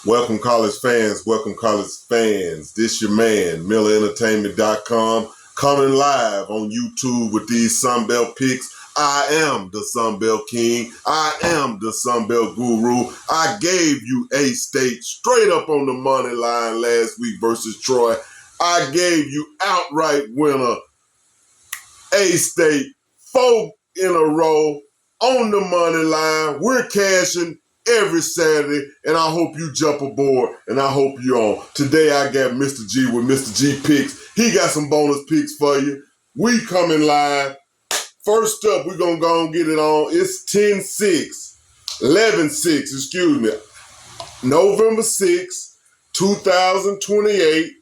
Welcome college fans. This your man, MillerEntertainment.com, coming live on YouTube with these Sunbelt picks. I am the Sunbelt King. I am the Sunbelt Guru. I gave you A-State straight up on the money line last week versus Troy. I gave you outright winner A-State 4 in a row on the money line. We're cashing every Saturday, and I hope you jump aboard, and I hope you're on. Today I got Mr. G with Mr. G Picks. He got some bonus picks for you. We coming live. First up, we're going to go and get it on. It's 11-6, excuse me. November 6, 2028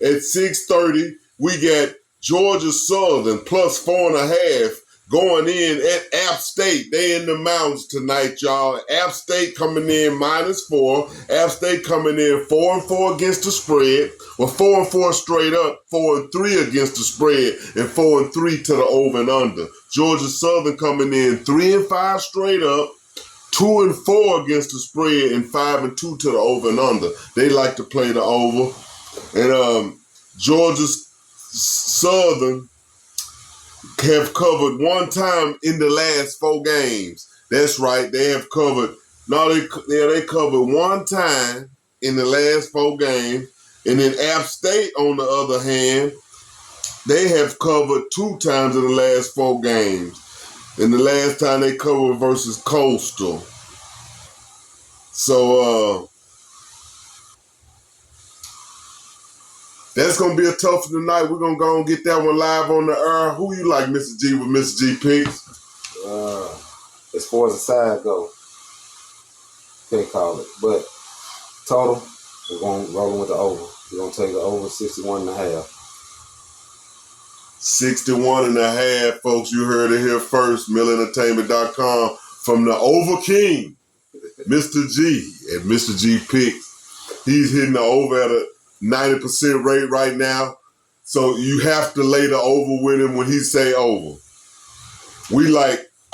at 6:30. We got Georgia Southern plus 4.5 going in at App State. They in the mountains tonight, y'all. App State coming in -4. App State coming in 4-4 against the spread. Well, 4-4 straight up, 4-3 against the spread, and 4-3 to the over and under. Georgia Southern coming in 3-5 straight up, 2-4 against the spread, and 5-2 to the over and under. They like to play the over. And Georgia Southern have covered one time in the last 4 games. That's right, they have covered. They covered one time in the last 4 games. And then App State, on the other hand, they have covered 2 times in the last 4 games. And the last time they covered versus Coastal. So that's going to be a tough one tonight. We're going to go and get that one live on the air. Who you like, Mr. G, with Mr. G Picks? As far as the side go, can't call it. But total, we're going to roll with the over. We're going to take the over 61.5. 61.5, folks. You heard it here first. MillerEntertainment.com from the Over King, Mr. G, and Mr. G Picks. He's hitting the over at a 90% rate right now. So you have to lay the over with him when he say over.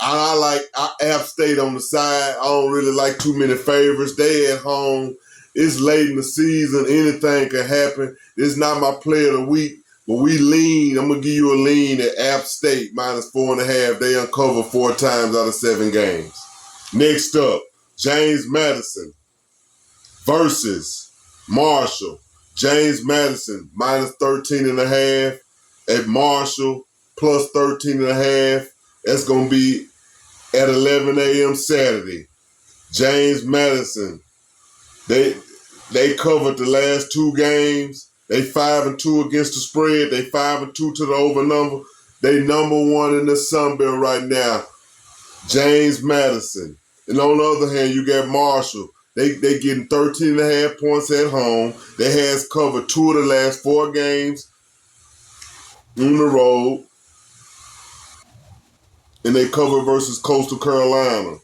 I like App State on the side. I don't really like too many favorites. They at home. It's late in the season. Anything can happen. It's not my play of the week, but we lean. I'm going to give you a lean at App State -4.5. They uncover 4 times out of 7 games. Next up, James Madison versus Marshall. James Madison -13.5 at Marshall plus 13.5. That's going to be at 11 a.m. Saturday. James Madison, they covered the last 2 games. They 5-2 against the spread. They 5-2 to the over number. They #1 in the Sunbelt right now. James Madison. And on the other hand, you got Marshall. They getting 13.5 points at home. They has covered 2 of the last 4 games on the road. And they cover versus Coastal Carolina.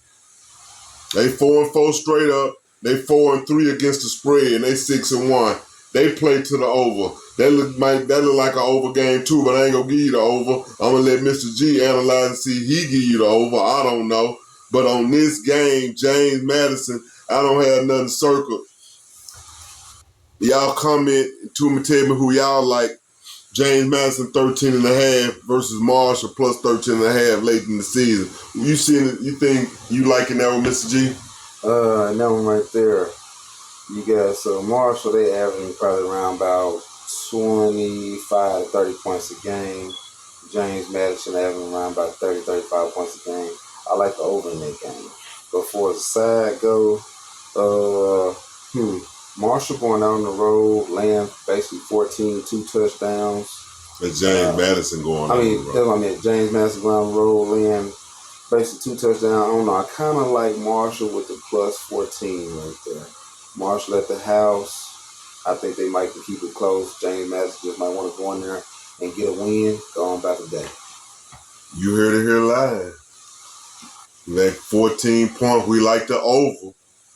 They 4-4 straight up. They 4-3 against the spread, and they 6-1. They play to the over. That look like an over game too, but I ain't gonna give you the over. I'm gonna let Mr. G analyze and see if he give you the over. I don't know. But on this game, James Madison, I don't have nothing circled. Y'all comment to me, tell me who y'all like. James Madison 13.5 versus Marshall plus 13.5 late in the season. You seen it? You think you liking that one, Mr. G? That one right there. You got Marshall, they averaging probably around about 25 to 30 points a game. James Madison averaging around about 30, 35 points a game. I like the over in that game. But for the side go, Marshall going out on the road, laying basically 2 touchdowns. And James Madison going on the road. That's what I meant. James Madison going on the road, laying basically 2 touchdowns. I don't know. I kind of like Marshall with the plus 14 right there. Marshall at the house. I think they might keep it close. James Madison just might want to go in there and get a win. Go on about the day. You heard it here live. Like 14 points. We like the over.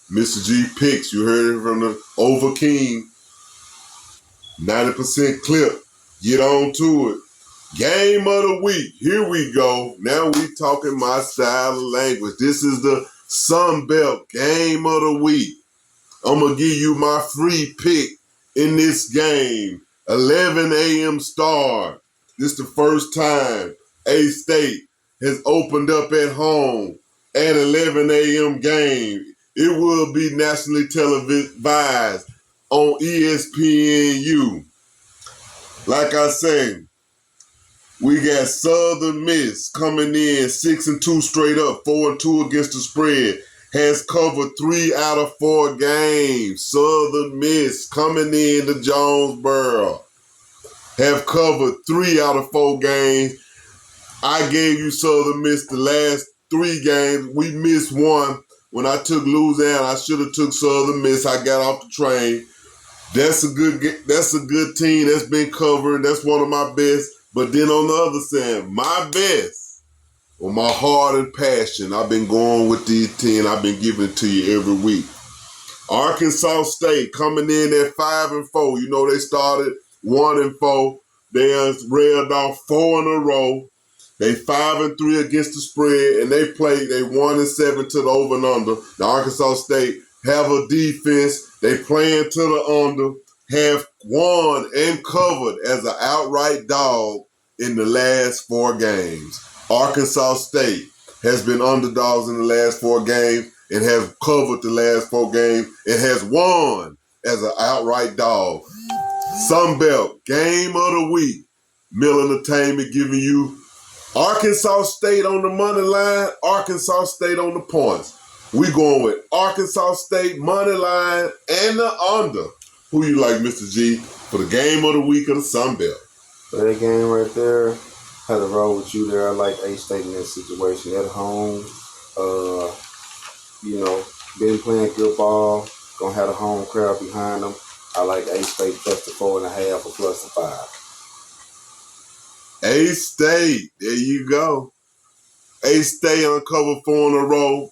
Mr. G Picks. You heard it from the Over King. 90% clip. Get on to it. Game of the week. Here we go. Now we talking my style of language. This is the Sunbelt Game of the Week. I'm going to give you my free pick in this game. 11 a.m. start. This is the first time A-State has opened up at home at 11 a.m. game. It will be nationally televised on ESPNU. Like I say, we got Southern Miss coming in 6-2 straight up, 4-2 against the spread. Has covered 3 out of 4 games. Southern Miss coming in to Jonesboro have covered 3 out of 4 games. I gave you Southern Miss the last 3 games. We missed one. When I took Louisiana, I should have took Southern Miss. I got off the train. That's a good team that's been covering. That's one of my best. But then on the other side, my best, or my heart and passion, I've been going with these 10. I've been giving it to you every week. Arkansas State coming in at 5-4. You know they started 1-4. They railed off 4 in a row. They 5-3 against the spread, and they 1-7 to the over and under. The Arkansas State have a defense. They playing to the under. Have won and covered as an outright dog in the last 4 games. Arkansas State has been underdogs in the last 4 games and has covered the last 4 games and has won as an outright dog. Sunbelt, game of the week. Mill Entertainment giving you Arkansas State on the money line, Arkansas State on the points. We going with Arkansas State money line and the under. Who you like, Mr. G, for the game of the week of the Sunbelt? For that game right there, had to roll with you there. I like A-State in that situation at home. Been playing good ball. Gonna have a home crowd behind them. I like A-State plus the 4.5 or plus the 5. A-State, there you go. A-State uncovered 4 in a row.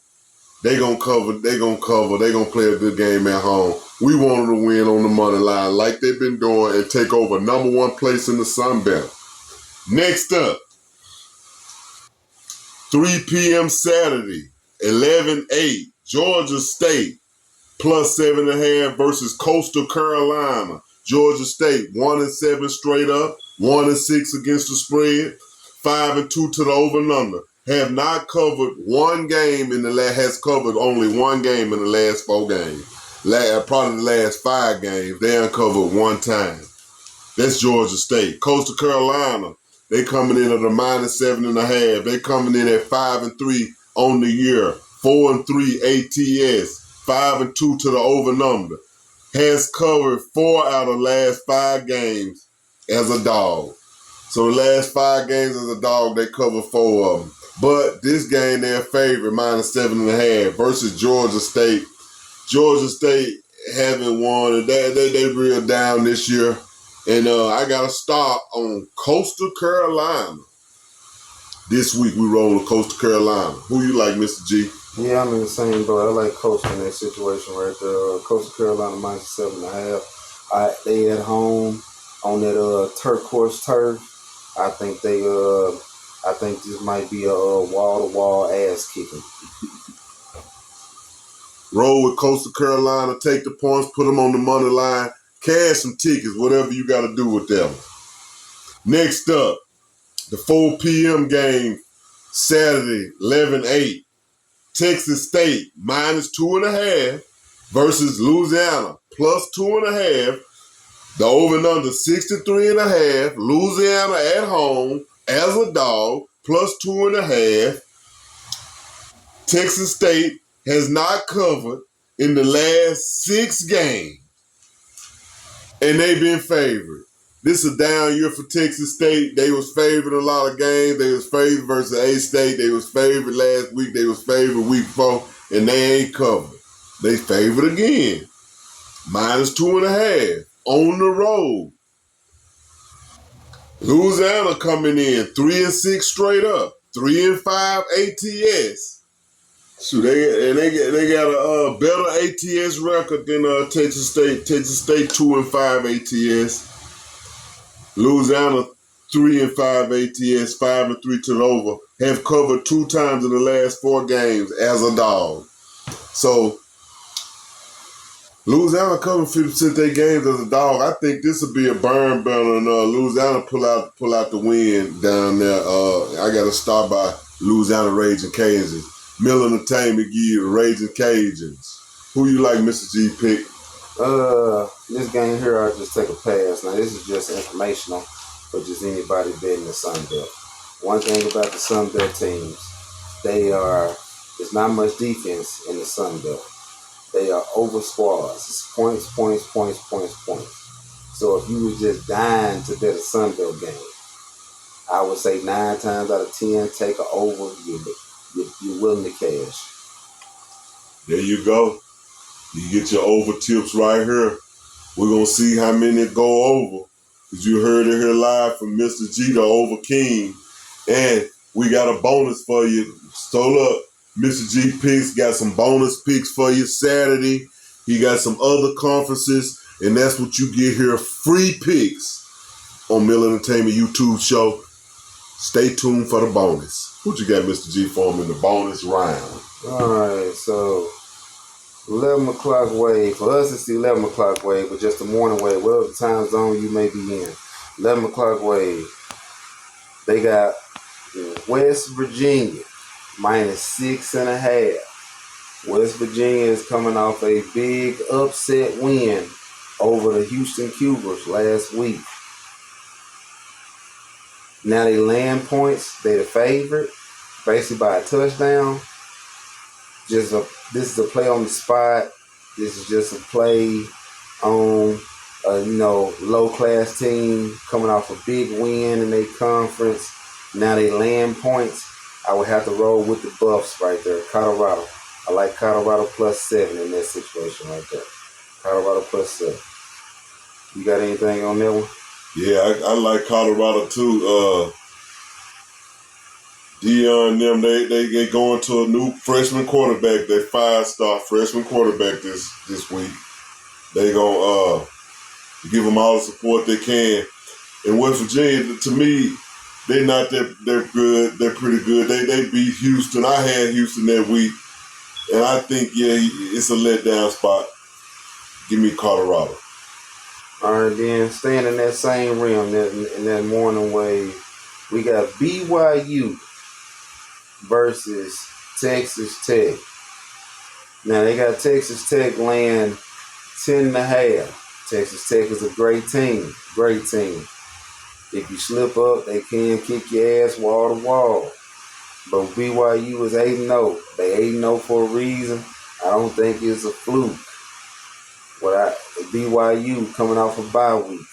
They gonna cover. They gonna play a good game at home. We want them to win on the money line like they've been doing and take over number 1 place in the Sun Belt. Next up, 3 p.m. Saturday, 11-8, Georgia State plus 7.5 versus Coastal Carolina. Georgia State 1-7 straight up, 1-6 against the spread, 5-2 to the over and under. Have not covered one game has covered only one game in the last 4 games. Probably the last 5 games, they uncovered one time. That's Georgia State. Coastal Carolina, they coming in at a -7.5. They coming in at 5-3 on the year, 4-3 ATS, 5-2 to the over and under. Has covered 4 out of the last 5 games as a dog. So the last 5 games as a dog, they cover 4 of them. But this game, they're favorite, -7.5 versus Georgia State. Georgia State haven't won. They real down this year. And I got a stop on Coastal Carolina. This week we roll to Coastal Carolina. Who you like, Mr. G? Yeah, I'm in the same boat. I like Coastal in that situation right there. Coastal Carolina -7.5. They at home on that turquoise turf. I think this might be a wall-to-wall ass kicking. Roll with Coastal Carolina, take the points, put them on the money line, cash some tickets, whatever you got to do with them. Next up, the 4 p.m. game, Saturday, 11-8. Texas State -2.5 versus Louisiana +2.5. The over and under 63.5. Louisiana at home as a dog +2.5. Texas State has not covered in the last 6 games, and they've been favored. This is a down year for Texas State. They was favored in a lot of games. They was favored versus A-State. They was favored last week. They was favored week 4, and they ain't covered. They favored again. -2.5 on the road. Louisiana coming in 3-6 straight up, 3-5 ATS. Shoot, they got a better ATS record than Texas State. Texas State 2-5 ATS. Louisiana 3-5 ATS, 5-3 to the over. Have covered 2 times in the last 4 games as a dog. So Louisiana covered 50% of their games as a dog. I think this will be a burn burner, and Louisiana pull out the win down there. I got to start by Louisiana Raging Cajuns. Miller Entertainment give you the Raging Cajuns. Who you like, Mr. G pick? This game here, I'll just take a pass. Now, this is just informational for just anybody betting the Sunbelt. One thing about the Sunbelt teams, there's not much defense in the Sunbelt. They are over squads. It's points, points, points, points, points. So if you was just dying to bet a Sunbelt game, I would say 9 times out of 10, take an over. You're willing to cash. There you go. You get your over tips right here. We're going to see how many go over. Because you heard it here live from Mr. G, the Over King. And we got a bonus for you. So look, Mr. G Picks got some bonus picks for you Saturday. He got some other conferences. And that's what you get here, free picks on Miller Entertainment YouTube show. Stay tuned for the bonus. What you got, Mr. G, for him in the bonus round? All right, so 11 o'clock wave. For us, it's the 11 o'clock wave, but just the morning wave, whatever time zone you may be in. 11 o'clock wave. They got West Virginia -6.5. West Virginia is coming off a big upset win over the Houston Cougars last week. Now they land points. They the favorite, basically by a touchdown. This is a play on the spot. This is just a play on a low class team coming off a big win in their conference. Now they land points. I would have to roll with the Buffs right there. Colorado. I like Colorado +7 in that situation right there. Colorado +7. You got anything on that one? Yeah, I like Colorado too. Dion and them, they going to a new freshman quarterback. They 5-star freshman quarterback this week. They gonna give them all the support they can. In West Virginia, to me, they're not that they're good. They're pretty good. They beat Houston. I had Houston that week, and I think it's a letdown spot. Give me Colorado. All right, then staying in that same realm, in that morning wave, we got BYU versus Texas Tech. Now they got Texas Tech laying 10.5. Texas Tech is a great team. Great team. If you slip up, they can kick your ass wall to wall. But BYU is 8-0. They 8-0 for a reason. I don't think it's a fluke. BYU coming off a bye week.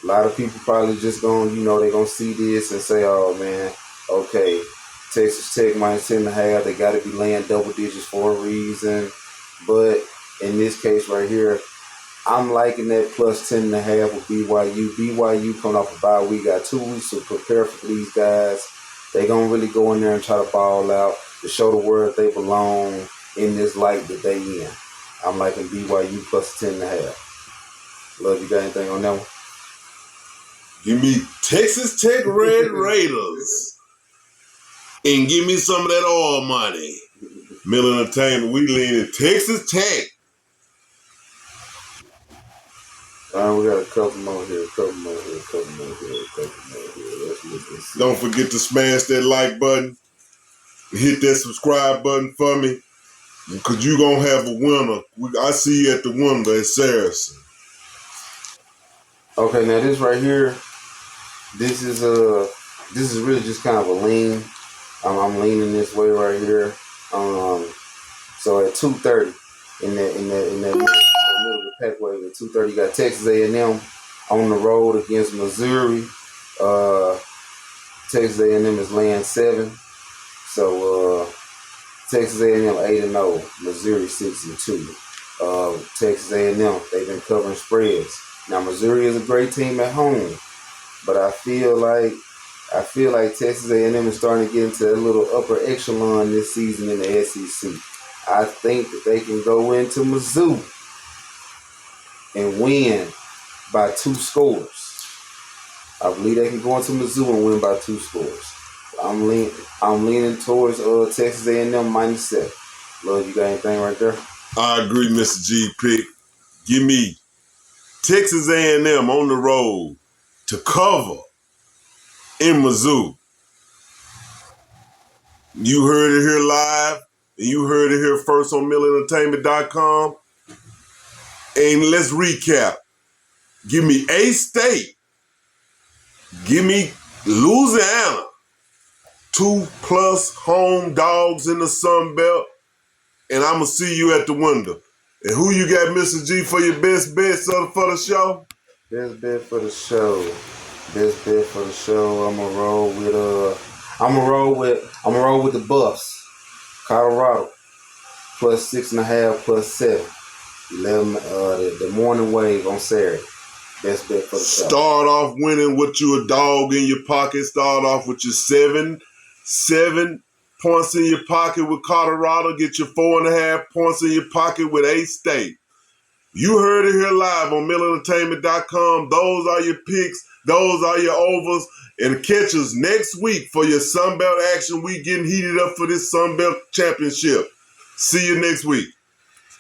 A lot of people probably just going, they're going to see this and say, oh, man, okay, Texas Tech -10.5. They got to be laying double digits for a reason. But in this case right here, I'm liking that +10.5 with BYU. BYU coming off a bye week. Got 2 weeks to prepare for these guys. They're going to really go in there and try to ball out to show the world they belong in this light that they in. I'm liking BYU +10.5. Love, you got anything on that one? Give me Texas Tech Red Raiders. And give me some of that oil money. Miller Entertainment, we leaning Texas Tech. All right, we got a couple more here. Let's look and see. Don't forget to smash that like button. Hit that subscribe button for me. Because you're going to have a winner. I see you at the window at Saracen. Okay, now this right here, this is really just kind of a lean. I'm leaning this way right here. So at 2:30 in that middle of the pack wave at 2:30, you got Texas A&M on the road against Missouri. Texas A&M is laying 7. So Texas A&M 8-0, Missouri 6-2. Texas A&M, they've been covering spreads. Now Missouri is a great team at home, but I feel like Texas A&M is starting to get into a little upper echelon this season in the SEC. I think that they can go into Mizzou and win by 2 scores. I believe they can go into Mizzou and win by 2 scores. I'm leaning towards Texas A&M -7. Love, you got anything right there? I agree, Mr. G. Pick. Give me Texas A&M on the road to cover in Mizzou. You heard it here live, and you heard it here first on MillEntertainment.com. And let's recap. Give me A-State. Give me Louisiana. 2+ home dogs in the Sunbelt. And I'm going to see you at the window. And who you got, Mr. G, for your best bets for the show? Best bet for the show. Best bet for the show. I'm gonna roll with the Buffs. Colorado plus 6.5, plus 7. 11. The morning wave on Saturday. Best bet for the show. Start off winning with you a dog in your pocket. Start off with your seven points in your pocket with Colorado. Get your 4.5 points in your pocket with A-State. You heard it here live on MillEntertainment.com. Those are your picks. Those are your overs. And catch us next week for your Sunbelt action. We getting heated up for this Sunbelt championship. See you next week.